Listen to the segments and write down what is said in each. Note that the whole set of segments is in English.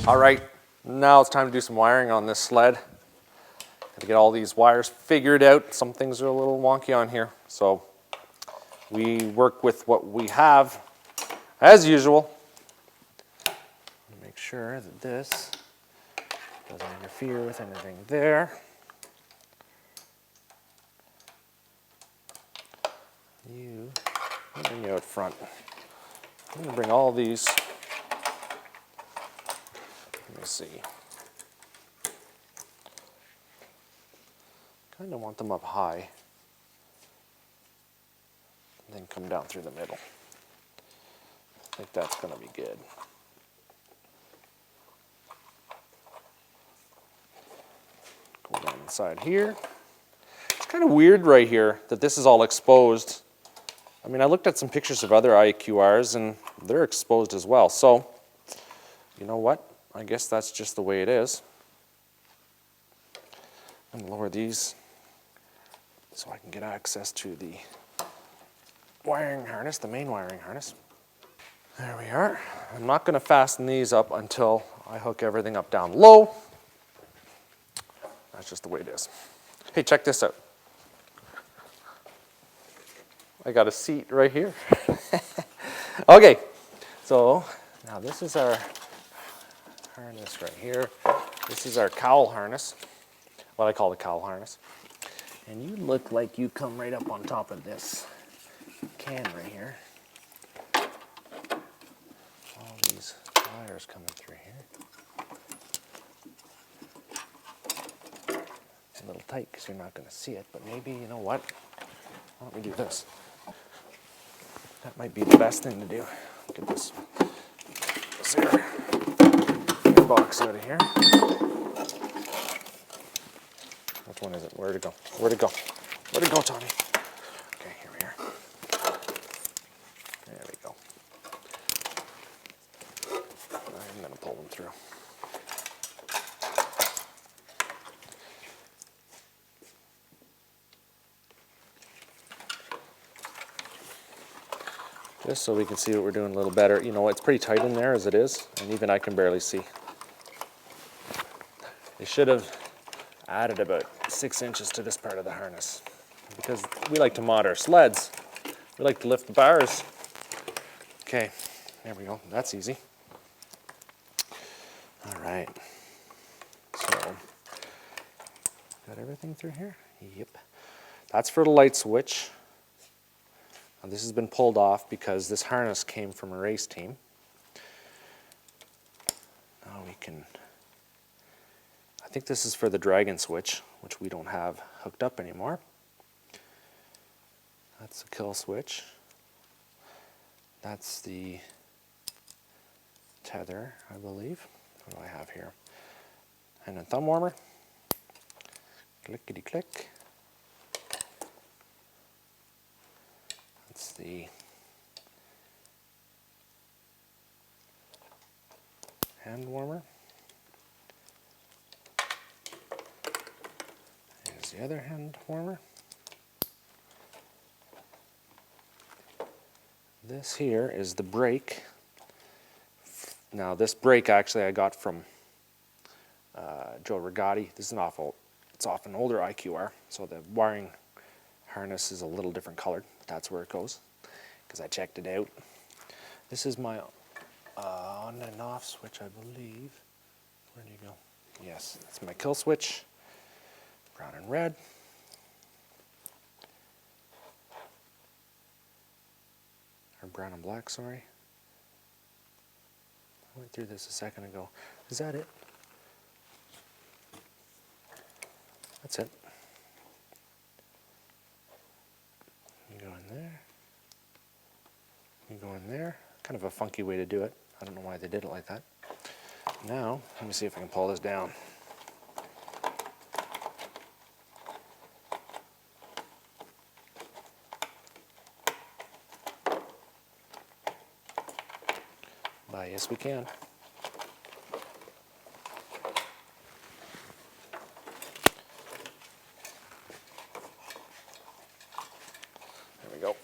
All right, now it's time to do some wiring on this sled. Got to get all these wires figured out. Some things are a little wonky on here, so we work with what we have as usual. Make sure that this doesn't interfere with anything there. I'll bring you out front. I'm going to bring all these. Let me see. Kind of want them up high, and then come down through the middle. I think that's going to be good. Go down inside here. It's kind of weird right here that this is all exposed. I mean, I looked at some pictures of other IQRs and they're exposed as well. So, you know what? I guess that's just the way it is. I'm going to lower these so I can get access to the wiring harness, the main wiring harness. There we are. I'm not going to fasten these up until I hook everything up down low. That's just the way it is. Hey, check this out. I got a seat right here. Okay, so now this is our harness right here. This is our cowl harness, what I call the cowl harness. And you look like you come right up on top of this can right here. All these wires coming through here. It's a little tight because you're not going to see it, but maybe, you know what? Why don't we do this? That might be the best thing to do. Get this box out of here. Which one is it? Where'd it go? Where'd it go? Where'd it go, Tommy? Okay, here we are. There we go. I'm going to pull them through. Just so we can see what we're doing a little better. You know, it's pretty tight in there as it is, and even I can barely see. They should have added about 6 inches to this part of the harness because we like to mod our sleds. We like to lift the bars. Okay, there we go. That's easy. All right. So, got everything through here? Yep. That's for the light switch. Now, this has been pulled off because this harness came from a race team. Now we can, I think this is for the dragon switch, which we don't have hooked up anymore. That's the kill switch. That's the tether, I believe. What do I have here? And a thumb warmer. Clickety click. That's the hand warmer. Here's the other hand warmer. This here is the brake. Now this brake actually I got from Joe Rigotti. This is it's off an older IQR, so the wiring harness is a little different colored. That's where it goes, because I checked it out. This is my on and off switch, I believe. Where do you go? Yes, it's my kill switch, brown and red. Or brown and black, sorry. I went through this a second ago. Is that it? That's it. You go in there. You go in there. Kind of a funky way to do it. I don't know why they did it like that. Now, let me see if I can pull this down. Why, yes we can. There we go.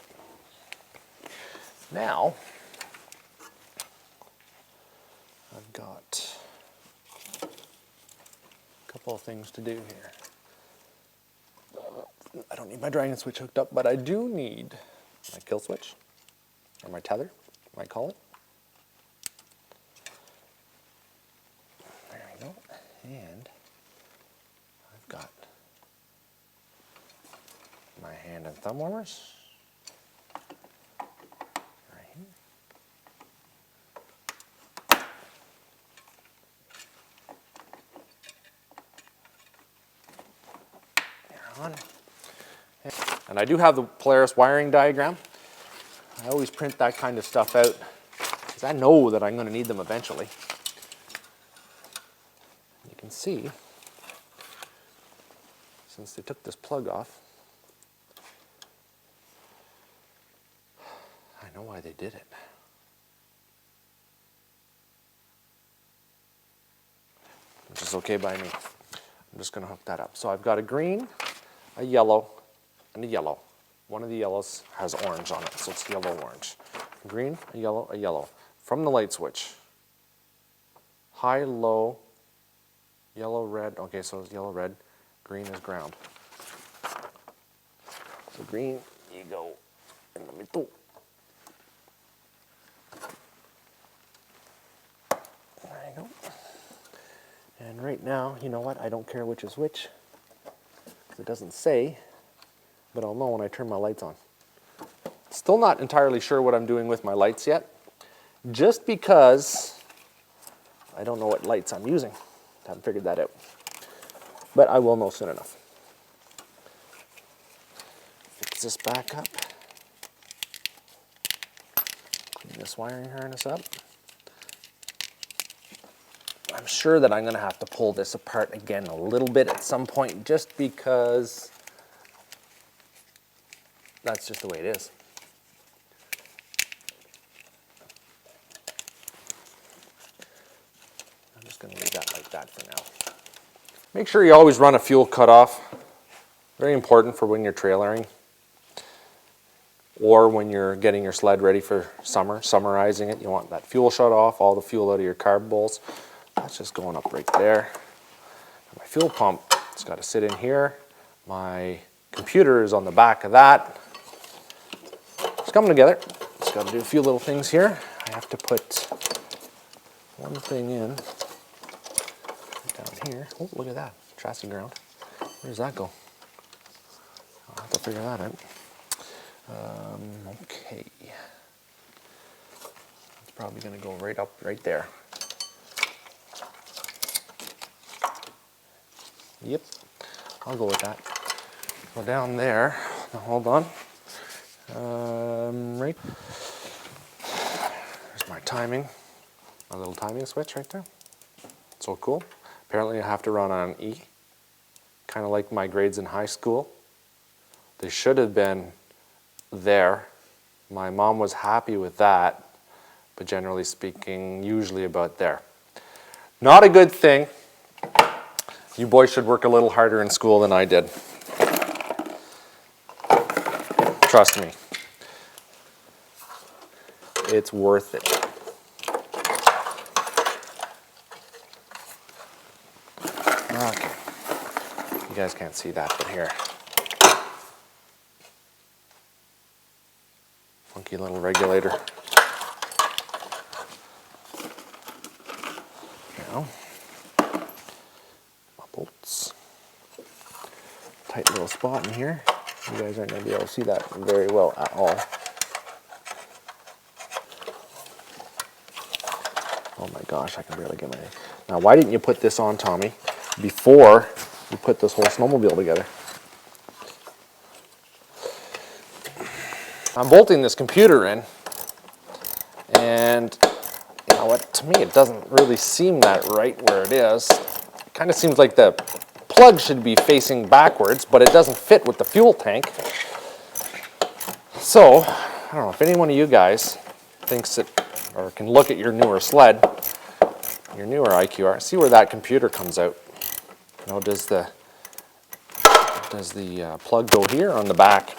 Now, I've got couple of things to do here. I don't need my dragon switch hooked up, but I do need my kill switch, or my tether, you might call it. There we go. And I've got my hand and thumb warmers right here. They're on. And I do have the Polaris wiring diagram. I always print that kind of stuff out because I know that I'm going to need them eventually. You can see, since they took this plug off, I know why they did it. Which is okay by me. I'm just going to hook that up. So I've got a green, a yellow, and a yellow. One of the yellows has orange on it, so it's yellow-orange. Green, a yellow. From the light switch. High, low, yellow, red. Okay, so it's yellow, red. Green is ground. So green, you go in the middle. There you go. And right now, you know what? I don't care which is which. It doesn't say, but I'll know when I turn my lights on. Still not entirely sure what I'm doing with my lights yet, just because I don't know what lights I'm using. Haven't figured that out, but I will know soon enough. Fix this back up. Clean this wiring harness up. I'm sure that I'm going to have to pull this apart again a little bit at some point, just because that's just the way it is. I'm just going to leave that like that for now. Make sure you always run a fuel cutoff. Very important for when you're trailering or when you're getting your sled ready for summerizing it. You want that fuel shut off, all the fuel out of your carb bowls. That's just going up right there. My fuel pump, it's got to sit in here. My computer is on the back of that. It's coming together. Just got to do a few little things here. I have to put one thing in down here. Oh, look at that. Chassis ground. Where does that go? I'll have to figure that out. Okay. It's probably going to go right up right there. Yep, I'll go with that. Go down there. Now hold on. Right. There's my timing. My little timing switch right there. So cool. Apparently I have to run on E. Kind of like my grades in high school. They should have been there. My mom was happy with that, but generally speaking, usually about there. Not a good thing. You boys should work a little harder in school than I did. Trust me. It's worth it. Okay. You guys can't see that, but here. Funky little regulator. Now. Bolts. Tight little spot in here. You guys aren't going to be able to see that very well at all. Oh my gosh, I can barely get my... Now, why didn't you put this on, Tommy, before you put this whole snowmobile together? I'm bolting this computer in, and you know what? To me, it doesn't really seem that right where it is. Kind of seems like the plug should be facing backwards, but it doesn't fit with the fuel tank. So, I don't know if any one of you guys thinks it, or can look at your newer sled, your newer IQR, see where that computer comes out. You know, does the plug go here or on the back?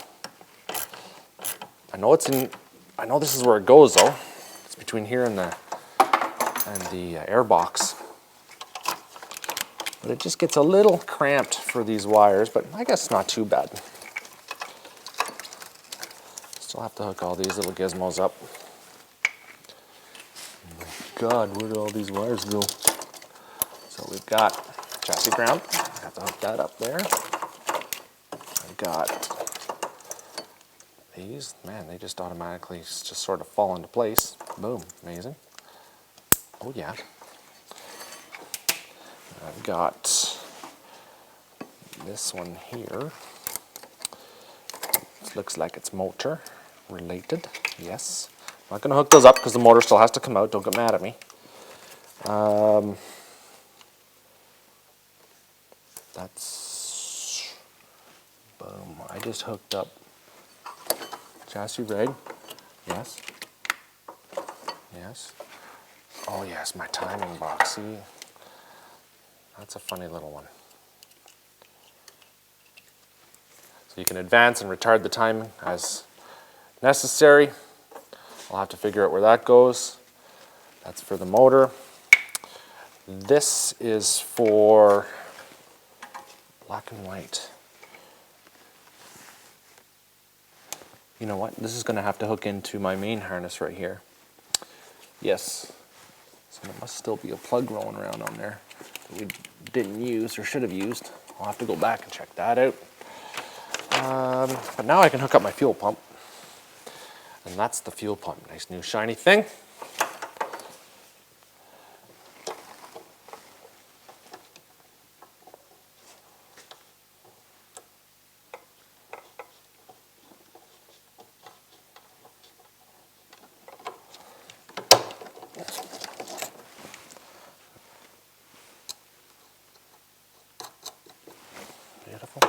I know it's in. I know this is where it goes though. It's between here and the air box. But it just gets a little cramped for these wires, but I guess it's not too bad. Still have to hook all these little gizmos up. Oh my God, where did all these wires go? So we've got chassis ground. I have to hook that up there. I've got these. Man, they just automatically just sort of fall into place. Boom, amazing. Oh yeah. I've got this one here. It looks like it's motor related. Yes. I'm not going to hook those up because the motor still has to come out. Don't get mad at me. That's boom. I just hooked up chassis reg. Yes. Yes. Oh yes, my timing box. See, that's a funny little one. So you can advance and retard the timing as necessary. I'll have to figure out where that goes. That's for the motor. This is for black and white. You know what? This is going to have to hook into my main harness right here. Yes. So there must still be a plug rolling around on there that we didn't use or should have used. I'll have to go back and check that out. But now I can hook up my fuel pump. And that's the fuel pump. Nice new shiny thing. Beautiful.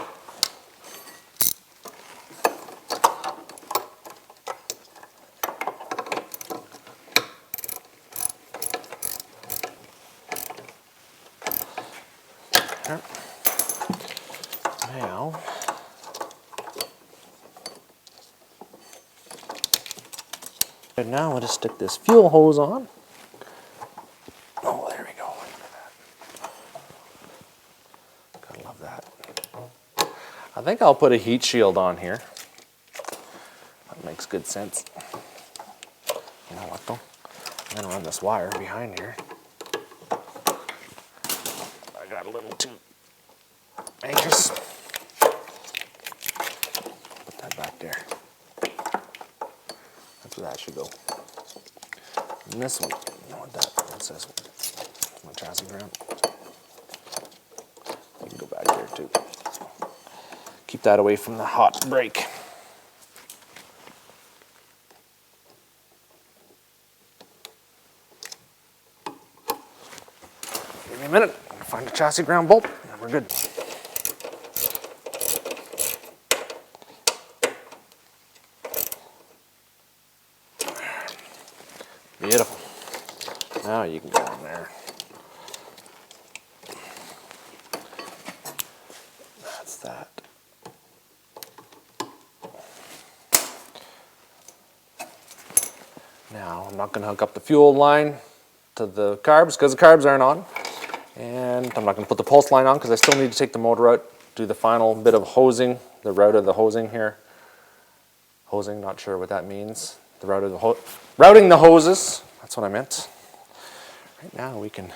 Now, and now let us stick this fuel hose on. Oh, there we go. Look at that. Gotta love that. I think I'll put a heat shield on here. That makes good sense. You know what though? I'm gonna run this wire behind here. I got a little too anxious. Put that back there. That's where that should go. And this one, you know what that's this one. My chassis ground. You can go back there too. Keep that away from the hot brake. Give me a minute. I'm gonna find a chassis ground bolt and we're good. Beautiful. Now you can go in there. That's that. Now I'm not going to hook up the fuel line to the carbs because the carbs aren't on. And I'm not going to put the pulse line on because I still need to take the motor out, do the final bit of hosing, the route of the hosing here. Hosing, not sure what that means. The route of the routing the hoses, that's what I meant. Right now we can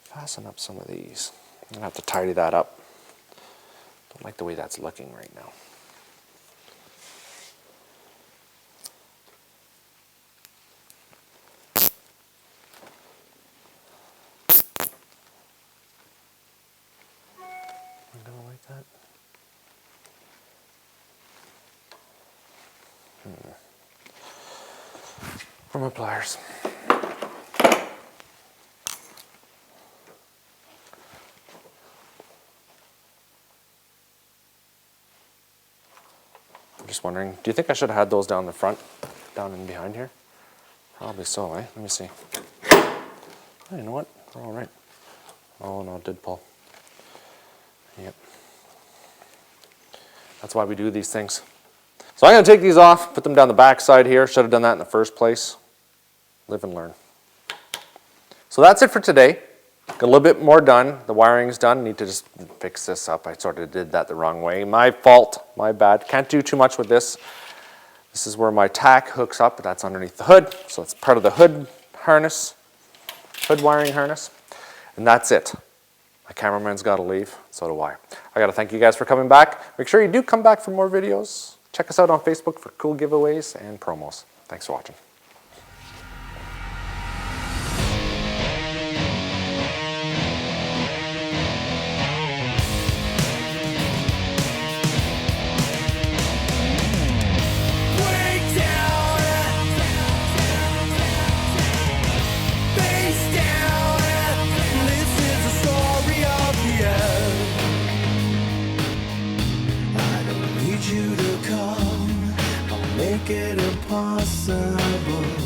fasten up some of these. I'm going to have to tidy that up. Don't like the way that's looking right now. I don't like that. For my pliers. I'm just wondering, do you think I should have had those down the front, down in behind here? Probably so, eh? Let me see. Oh, you know what? They're all right. Oh no, it did pull. Yep. That's why we do these things. So I'm going to take these off, put them down the back side here. Should have done that in the first place. Live and learn. So that's it for today. Got a little bit more done. The wiring's done. Need to just fix this up. I sort of did that the wrong way. My fault, my bad. Can't do too much with this. This is where my tack hooks up, but that's underneath the hood. So it's part of the hood harness, hood wiring harness. And that's it. My cameraman's got to leave, so do I. I got to thank you guys for coming back. Make sure you do come back for more videos. Check us out on Facebook for cool giveaways and promos. Thanks for watching. You to come, I'll make it impossible.